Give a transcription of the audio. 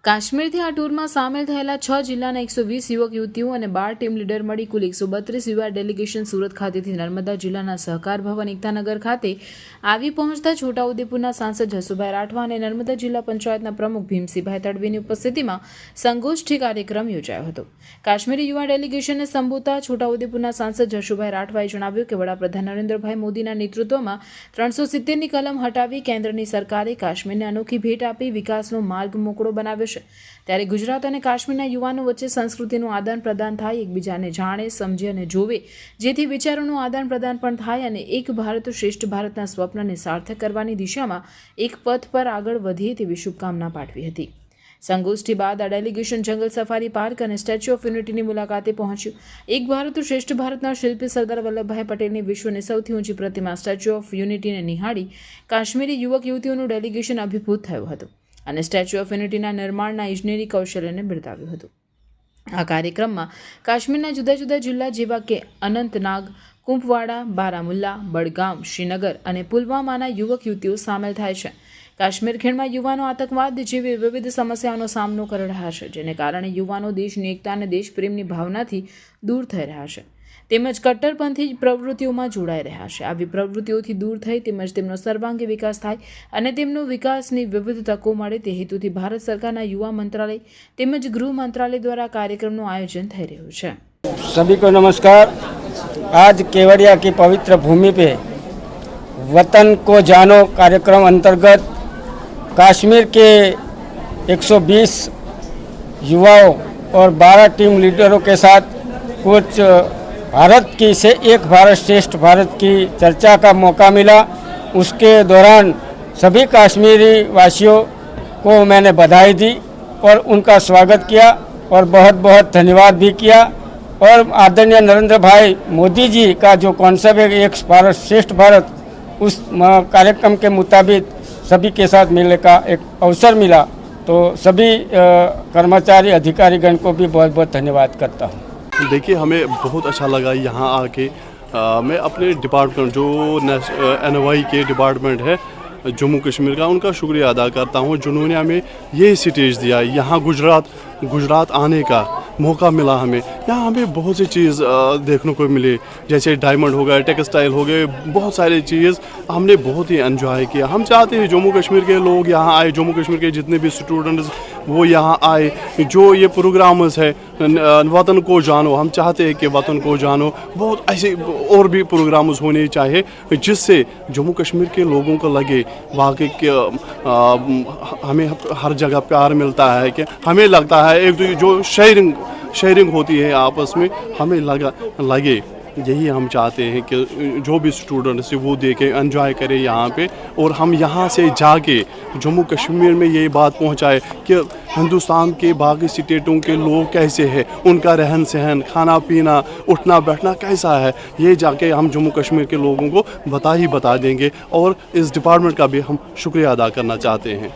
કાશ્મીરથી આ ટૂરમાં સામેલ થયેલા 6 જિલ્લાના 120 યુવક યુવતીઓ અને 12 ટીમ લીડર મળી કુલ 132 યુવા ડેલિગેશન સુરત ખાતેથી નર્મદા જિલ્લાના સહકાર ભવન એકતાનગર ખાતે આવી પહોંચતા છોટાઉદેપુરના સાંસદ જસુભાઈ રાઠવા અને નર્મદા જિલ્લા પંચાયતના પ્રમુખ ભીમસિંહભાઈ તડવીની ઉપસ્થિતિમાં સંગોષ્ઠી કાર્યક્રમ યોજાયો હતો. કાશ્મીરી યુવા ડેલિગેશનને સંબોધતા છોટાઉદેપુરના સાંસદ જસુભાઈ રાઠવાએ જણાવ્યું કે વડાપ્રધાન નરેન્દ્રભાઈ મોદીના નેતૃત્વમાં 370ની કલમ હટાવી કેન્દ્રની સરકારે કાશ્મીરને અનોખી ભેટ આપી વિકાસનો માર્ગ મોકળો બનાવ્યો છે. ત્યારે ગુજરાત અને કાશ્મીરના યુવાનો વચ્ચે સંસ્કૃતિનું આદાન પ્રદાન થાય, એકબીજાને જાણે, સમજે અને જોવે, જેથી વિચારોનું આદાન પ્રદાન પણ થાય અને એક ભારત શ્રેષ્ઠ ભારતના સ્વપ્નને સાર્થક કરવાની દિશામાં એક પથ પર આગળ વધીએ તેવી શુભકામના પાઠવી હતી. સંગોષ્ઠી બાદ આ ડેલિગેશન જંગલ સફારી પાર્ક અને સ્ટેચ્યુ ઓફ યુનિટીની મુલાકાતે પહોંચ્યું. એક ભારત શ્રેષ્ઠ ભારતના શિલ્પી સરદાર વલ્લભભાઈ પટેલની વિશ્વની સૌથી ઊંચી પ્રતિમા સ્ટેચ્યુ ઓફ યુનિટીને નિહાળી કાશ્મીરી યુવક યુવતીઓનું ડેલિગેશન અભિભૂત થયું હતું અને સ્ટેચ્યુ ઓફ યુનિટીના નિર્માણના ઇજનેરી કૌશલ્યને બિરદાવ્યું હતું. આ કાર્યક્રમમાં કાશ્મીરના જુદા જુદા જિલ્લા જેવા કે અનંતનાગ, કુપવાડા, બારામુલ્લા, બડગામ, શ્રીનગર અને પુલવામાના યુવક યુવતીઓ સામેલ થાય છે. કાશ્મીર ખીણમાં યુવાનો આતંકવાદ જેવી વિવિધ સમસ્યાઓનો સામનો કરી રહ્યા છે, જેને કારણે યુવાનો દેશની એકતા અને દેશપ્રેમની ભાવનાથી દૂર થઈ રહ્યા છે તેમજ કટ્ટરપંથી પ્રવૃત્તિઓમાં જોડાઈ રહ્યા છે. આવી પ્રવૃત્તિઓથી દૂર થઈ તેમજ તેમનો સર્વાંગી વિકાસ થાય અને તેમનો વિકાસની વિવિધ તકો મળે તે હેતુથી ભારત સરકારના યુવા મંત્રાલય તેમજ ગૃહ મંત્રાલય દ્વારા કાર્યક્રમનું આયોજન થઈ રહ્યું છે. सभी को नमस्कार. आज केवड़िया की पवित्र भूमि पे वतन को जानो कार्यक्रम अंतर्गत कश्मीर के 120 युवाओं और 12 टीम लीडरों के साथ कुछ भारत की से एक भारत श्रेष्ठ भारत की चर्चा का मौका मिला. उसके दौरान सभी कश्मीरी वासियों को मैंने बधाई दी और उनका स्वागत किया और बहुत बहुत धन्यवाद भी किया. और आदरणीय नरेंद्र भाई मोदी जी का जो कॉन्सेप्ट है एक भारत श्रेष्ठ भारत, उस कार्यक्रम के मुताबिक सभी के साथ मिलने का एक अवसर मिला. तो सभी कर्मचारी अधिकारीगण को भी बहुत बहुत धन्यवाद करता हूँ. देखिए, हमें बहुत अच्छा लगा यहाँ आके. मैं अपने डिपार्टमेंट जो NY के डिपार्टमेंट है जम्मू कश्मीर का, उनका शुक्रिया अदा करता हूँ जिन्होंने हमें ये स्टेज दिया. यहाँ गुजरात आने का मौका मिला हमें. यहाँ हमें बहुत सी चीज़ देखने को मिली, जैसे डायमंड हो गए, टेक्सटाइल हो गए, बहुत सारी चीज़ हमने बहुत ही एंजॉय किया. हम चाहते हैं जम्मू कश्मीर के लोग यहाँ आए, जम्मू कश्मीर के जितने भी स्टूडेंट्स वो यहाँ आए. जो ये प्रोग्राम्स है वतन को जानो, हम चाहते हैं कि वतन को जानो, बहुत ऐसे और भी प्रोग्राम्स होने चाहिए जिससे जम्मू कश्मीर के लोगों को लगे वाकई कि हमें हर जगह प्यार मिलता है, कि हमें लगता है एक जो शेयरिंग होती है आपस में, हमें लगे. यही हम चाहते हैं कि जो भी स्टूडेंट्स वो देखें, एंजॉय करें यहाँ पे, और हम यहाँ से जाके जम्मू कश्मीर में ये बात पहुँचाए कि हिंदुस्तान के बाकी स्टेटों के लोग कैसे हैं, उनका रहन सहन, खाना पीना, उठना बैठना कैसा है, ये जाके हम जम्मू कश्मीर के लोगों को बता देंगे. और इस डिपार्टमेंट का भी हम शुक्रिया अदा करना चाहते हैं.